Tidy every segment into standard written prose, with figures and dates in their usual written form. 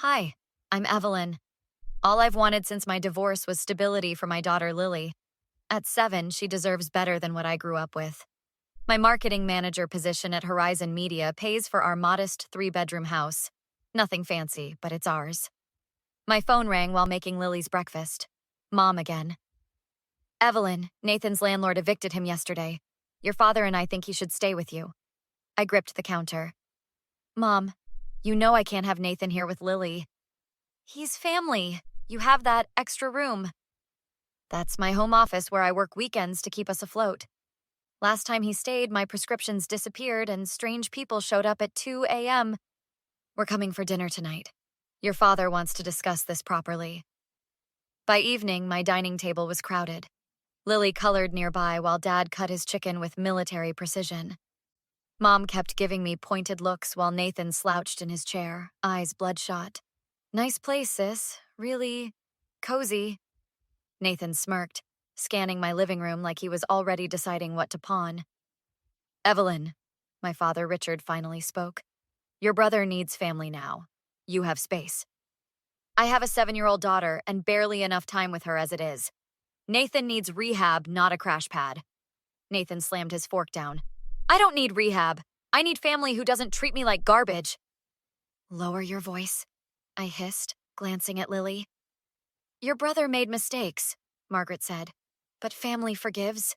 Hi, I'm Evelyn. All I've wanted since my divorce was stability for my daughter Lily. At 7, she deserves better than what I grew up with. My marketing manager position at Horizon Media pays for our modest 3-bedroom house. Nothing fancy, but it's ours. My phone rang while making Lily's breakfast. Mom again. Evelyn, Nathan's landlord evicted him yesterday. Your father and I think he should stay with you. I gripped the counter. Mom, you know I can't have Nathan here with Lily. He's family. You have that extra room. That's my home office where I work weekends to keep us afloat. Last time he stayed, my prescriptions disappeared and strange people showed up at 2 a.m. We're coming for dinner tonight. Your father wants to discuss this properly. By evening, my dining table was crowded. Lily colored nearby while Dad cut his chicken with military precision. Mom kept giving me pointed looks while Nathan slouched in his chair, eyes bloodshot. Nice place, sis. Really cozy. Nathan smirked, scanning my living room like he was already deciding what to pawn. Evelyn, my father Richard finally spoke. Your brother needs family now. You have space. I have a 7-year-old daughter and barely enough time with her as it is. Nathan needs rehab, not a crash pad. Nathan slammed his fork down. I don't need rehab. I need family who doesn't treat me like garbage. Lower your voice, I hissed, glancing at Lily. Your brother made mistakes, Margaret said, but family forgives.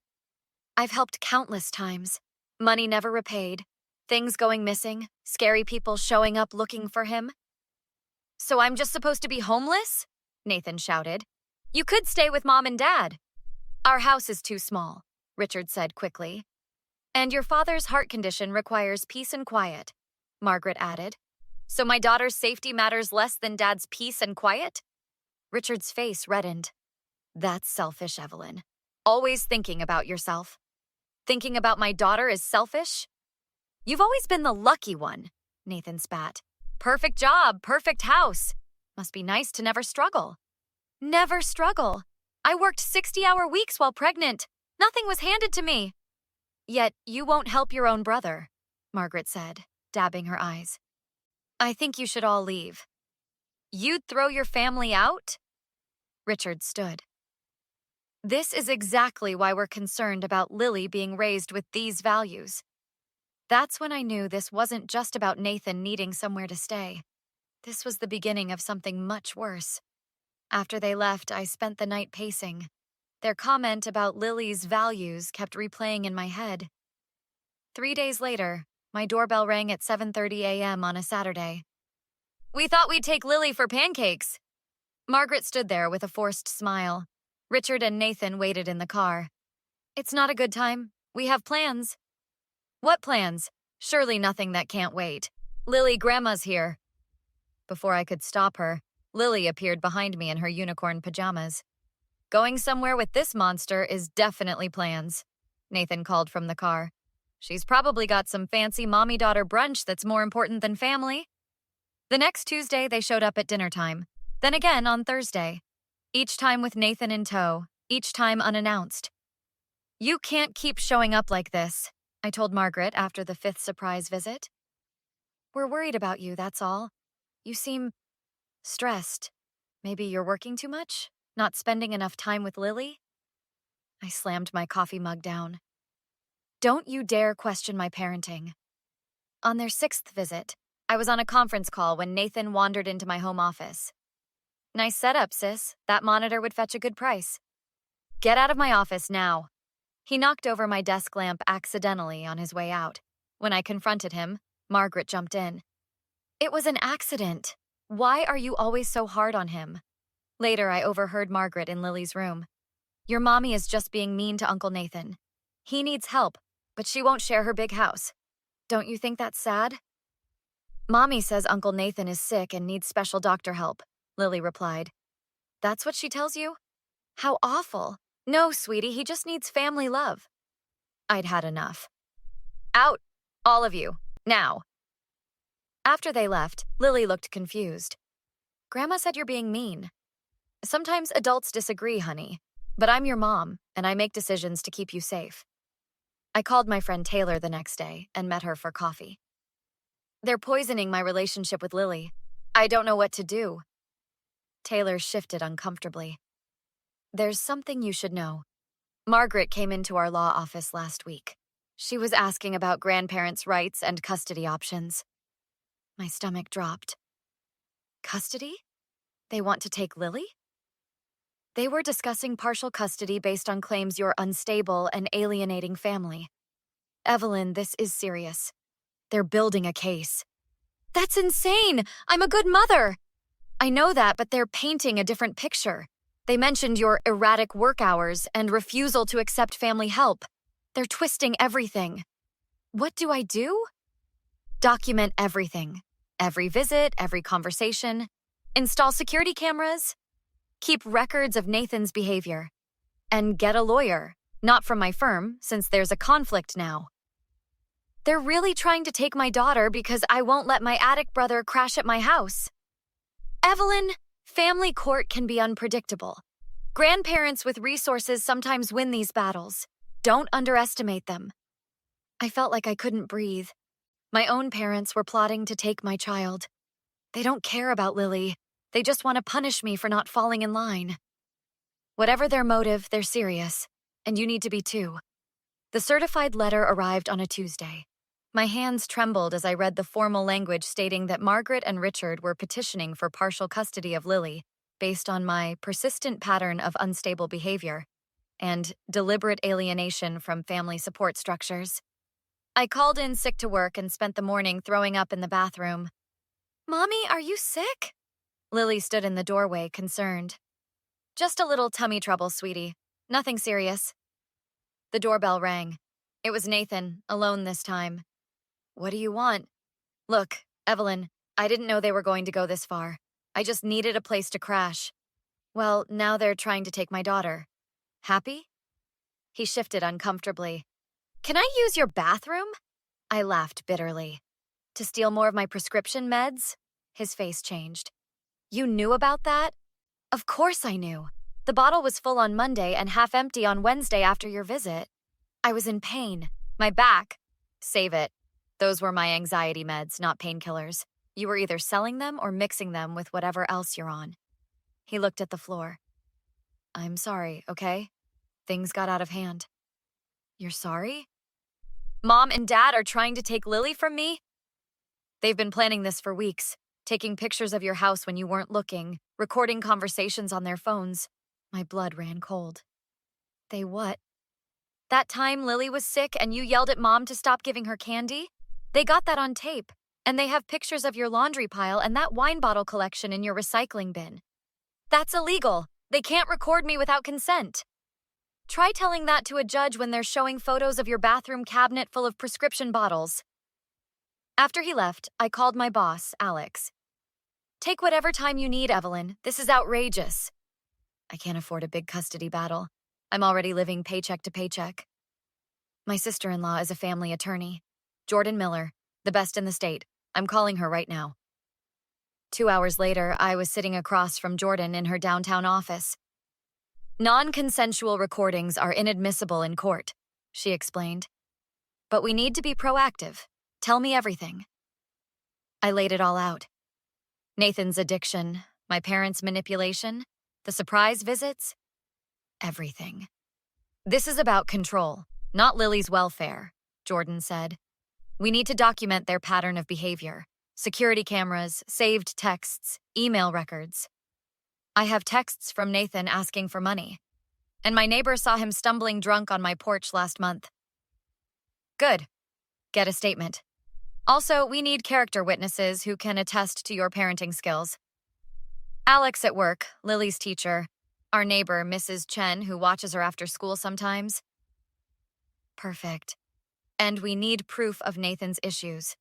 I've helped countless times. Money never repaid, things going missing, scary people showing up looking for him. So I'm just supposed to be homeless? Nathan shouted. You could stay with Mom and Dad. Our house is too small, Richard said quickly. And your father's heart condition requires peace and quiet, Margaret added. So my daughter's safety matters less than Dad's peace and quiet? Richard's face reddened. That's selfish, Evelyn. Always thinking about yourself. Thinking about my daughter is selfish? You've always been the lucky one, Nathan spat. Perfect job, perfect house. Must be nice to never struggle. Never struggle. I worked 60-hour weeks while pregnant. Nothing was handed to me. Yet you won't help your own brother, Margaret said, dabbing her eyes. I think you should all leave. You'd throw your family out? Richard stood. This is exactly why we're concerned about Lily being raised with these values. That's when I knew this wasn't just about Nathan needing somewhere to stay. This was the beginning of something much worse. After they left, I spent the night pacing. Their comment about Lily's values kept replaying in my head. 3 days later, my doorbell rang at 7:30 a.m. on a Saturday. We thought we'd take Lily for pancakes. Margaret stood there with a forced smile. Richard and Nathan waited in the car. It's not a good time. We have plans. What plans? Surely nothing that can't wait. Lily, Grandma's here. Before I could stop her, Lily appeared behind me in her unicorn pajamas. Going somewhere with this monster is definitely plans, Nathan called from the car. She's probably got some fancy mommy-daughter brunch that's more important than family. The next Tuesday, they showed up at dinner time. Then again on Thursday. Each time with Nathan in tow, each time unannounced. You can't keep showing up like this, I told Margaret after the 5th surprise visit. We're worried about you, that's all. You seem stressed. Maybe you're working too much? Not spending enough time with Lily? I slammed my coffee mug down. Don't you dare question my parenting. On their 6th visit, I was on a conference call when Nathan wandered into my home office. Nice setup, sis. That monitor would fetch a good price. Get out of my office now. He knocked over my desk lamp accidentally on his way out. When I confronted him, Margaret jumped in. It was an accident. Why are you always so hard on him? Later, I overheard Margaret in Lily's room. Your mommy is just being mean to Uncle Nathan. He needs help, but she won't share her big house. Don't you think that's sad? Mommy says Uncle Nathan is sick and needs special doctor help, Lily replied. That's what she tells you? How awful. No, sweetie, he just needs family love. I'd had enough. Out, all of you, now. After they left, Lily looked confused. Grandma said you're being mean. Sometimes adults disagree, honey, but I'm your mom, and I make decisions to keep you safe. I called my friend Taylor the next day and met her for coffee. They're poisoning my relationship with Lily. I don't know what to do. Taylor shifted uncomfortably. There's something you should know. Margaret came into our law office last week. She was asking about grandparents' rights and custody options. My stomach dropped. Custody? They want to take Lily? They were discussing partial custody based on claims you're unstable and alienating family. Evelyn, this is serious. They're building a case. That's insane! I'm a good mother! I know that, but they're painting a different picture. They mentioned your erratic work hours and refusal to accept family help. They're twisting everything. What do I do? Document everything. Every visit, every conversation. Install security cameras. Keep records of Nathan's behavior. And get a lawyer. Not from my firm, since there's a conflict now. They're really trying to take my daughter because I won't let my addict brother crash at my house. Evelyn, family court can be unpredictable. Grandparents with resources sometimes win these battles. Don't underestimate them. I felt like I couldn't breathe. My own parents were plotting to take my child. They don't care about Lily. They just want to punish me for not falling in line. Whatever their motive, they're serious. And you need to be too. The certified letter arrived on a Tuesday. My hands trembled as I read the formal language stating that Margaret and Richard were petitioning for partial custody of Lily based on my persistent pattern of unstable behavior and deliberate alienation from family support structures. I called in sick to work and spent the morning throwing up in the bathroom. Mommy, are you sick? Lily stood in the doorway, concerned. Just a little tummy trouble, sweetie. Nothing serious. The doorbell rang. It was Nathan, alone this time. What do you want? Look, Evelyn, I didn't know they were going to go this far. I just needed a place to crash. Well, now they're trying to take my daughter. Happy? He shifted uncomfortably. Can I use your bathroom? I laughed bitterly. To steal more of my prescription meds? His face changed. You knew about that? Of course I knew. The bottle was full on Monday and half empty on Wednesday after your visit. I was in pain. My back. Save it. Those were my anxiety meds, not painkillers. You were either selling them or mixing them with whatever else you're on. He looked at the floor. I'm sorry, okay? Things got out of hand. You're sorry? Mom and Dad are trying to take Lily from me? They've been planning this for weeks, taking pictures of your house when you weren't looking, recording conversations on their phones. My blood ran cold. They what? That time Lily was sick and you yelled at Mom to stop giving her candy? They got that on tape, and they have pictures of your laundry pile and that wine bottle collection in your recycling bin. That's illegal. They can't record me without consent. Try telling that to a judge when they're showing photos of your bathroom cabinet full of prescription bottles. After he left, I called my boss, Alex. Take whatever time you need, Evelyn. This is outrageous. I can't afford a big custody battle. I'm already living paycheck to paycheck. My sister-in-law is a family attorney. Jordan Miller, the best in the state. I'm calling her right now. 2 hours later, I was sitting across from Jordan in her downtown office. Non-consensual recordings are inadmissible in court, she explained. But we need to be proactive. Tell me everything. I laid it all out. Nathan's addiction, my parents' manipulation, the surprise visits, everything. This is about control, not Lily's welfare, Jordan said. We need to document their pattern of behavior. Security cameras, saved texts, email records. I have texts from Nathan asking for money. And my neighbor saw him stumbling drunk on my porch last month. Good. Get a statement. Also, we need character witnesses who can attest to your parenting skills. Alex at work, Lily's teacher. Our neighbor, Mrs. Chen, who watches her after school sometimes. Perfect. And we need proof of Nathan's issues.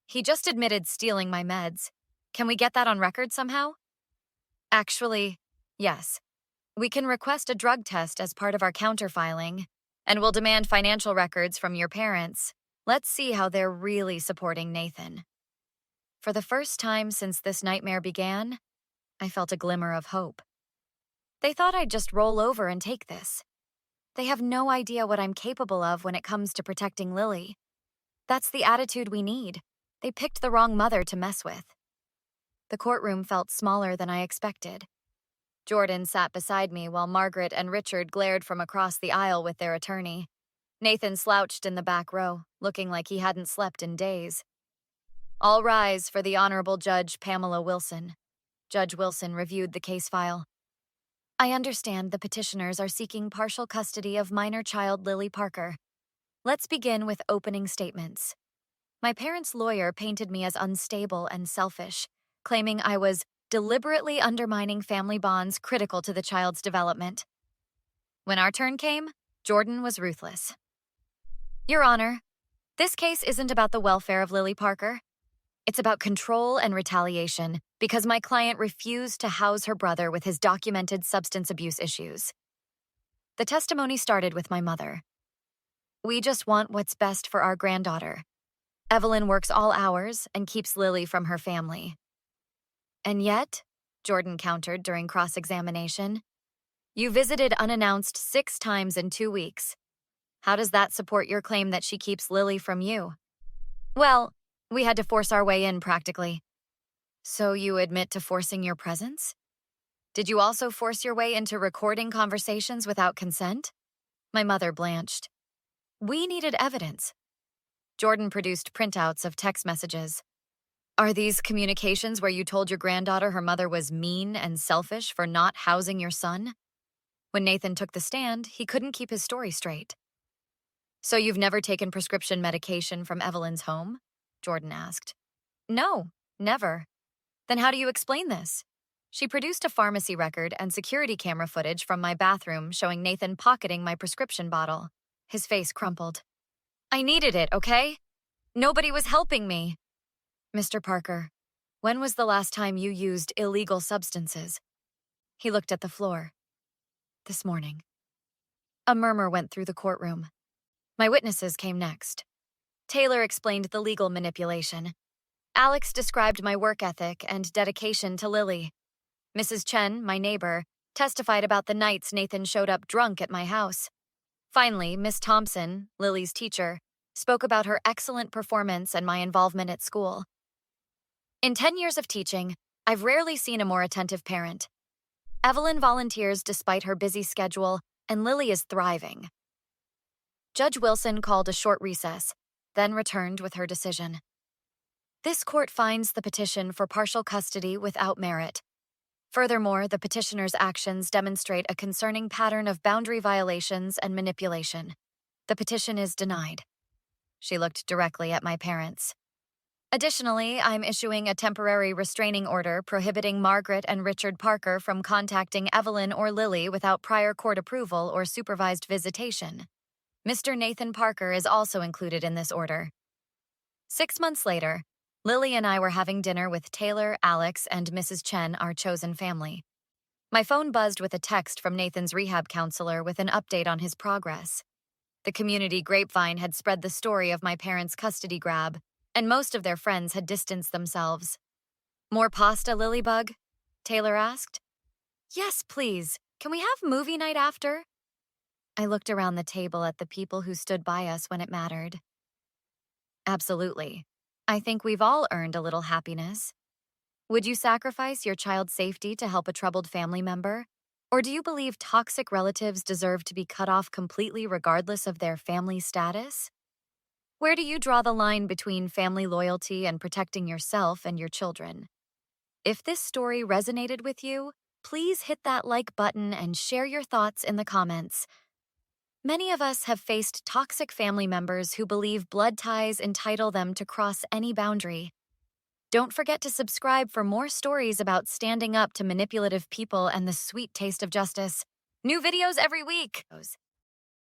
He just admitted stealing my meds. Can we get that on record somehow? Actually, yes. We can request a drug test as part of our counterfiling, and we'll demand financial records from your parents. Let's see how they're really supporting Nathan. For the first time since this nightmare began, I felt a glimmer of hope. They thought I'd just roll over and take this. They have no idea what I'm capable of when it comes to protecting Lily. That's the attitude we need. They picked the wrong mother to mess with. The courtroom felt smaller than I expected. Jordan sat beside me while Margaret and Richard glared from across the aisle with their attorney. Nathan slouched in the back row, looking like he hadn't slept in days. All rise for the Honorable Judge Pamela Wilson. Judge Wilson reviewed the case file. I understand the petitioners are seeking partial custody of minor child Lily Parker. Let's begin with opening statements. My parents' lawyer painted me as unstable and selfish, claiming I was deliberately undermining family bonds critical to the child's development. When our turn came, Jordan was ruthless. Your Honor, this case isn't about the welfare of Lily Parker. It's about control and retaliation because my client refused to house her brother with his documented substance abuse issues. The testimony started with my mother. We just want what's best for our granddaughter. Evelyn works all hours and keeps Lily from her family. And yet, Jordan countered during cross-examination, you visited unannounced 6 times in 2 weeks. How does that support your claim that she keeps Lily from you? Well, we had to force our way in practically. So you admit to forcing your presence? Did you also force your way into recording conversations without consent? My mother blanched. We needed evidence. Jordan produced printouts of text messages. Are these communications where you told your granddaughter her mother was mean and selfish for not housing your son? When Nathan took the stand, he couldn't keep his story straight. So you've never taken prescription medication from Evelyn's home? Jordan asked. No, never. Then how do you explain this? She produced a pharmacy record and security camera footage from my bathroom showing Nathan pocketing my prescription bottle. His face crumpled. I needed it, okay? Nobody was helping me. Mr. Parker, when was the last time you used illegal substances? He looked at the floor. This morning. A murmur went through the courtroom. My witnesses came next. Taylor explained the legal manipulation. Alex described my work ethic and dedication to Lily. Mrs. Chen, my neighbor, testified about the nights Nathan showed up drunk at my house. Finally, Miss Thompson, Lily's teacher, spoke about her excellent performance and my involvement at school. In 10 years of teaching, I've rarely seen a more attentive parent. Evelyn volunteers despite her busy schedule, and Lily is thriving. Judge Wilson called a short recess, then returned with her decision. This court finds the petition for partial custody without merit. Furthermore, the petitioner's actions demonstrate a concerning pattern of boundary violations and manipulation. The petition is denied. She looked directly at my parents. Additionally, I'm issuing a temporary restraining order prohibiting Margaret and Richard Parker from contacting Evelyn or Lily without prior court approval or supervised visitation. Mr. Nathan Parker is also included in this order. 6 months later, Lily and I were having dinner with Taylor, Alex, and Mrs. Chen, our chosen family. My phone buzzed with a text from Nathan's rehab counselor with an update on his progress. The community grapevine had spread the story of my parents' custody grab, and most of their friends had distanced themselves. More pasta, Lilybug? Taylor asked. Yes, please. Can we have movie night after? I looked around the table at the people who stood by us when it mattered. Absolutely. I think we've all earned a little happiness. Would you sacrifice your child's safety to help a troubled family member? Or do you believe toxic relatives deserve to be cut off completely regardless of their family status? Where do you draw the line between family loyalty and protecting yourself and your children? If this story resonated with you, please hit that like button and share your thoughts in the comments. Many of us have faced toxic family members who believe blood ties entitle them to cross any boundary. Don't forget to subscribe for more stories about standing up to manipulative people and the sweet taste of justice. New videos every week.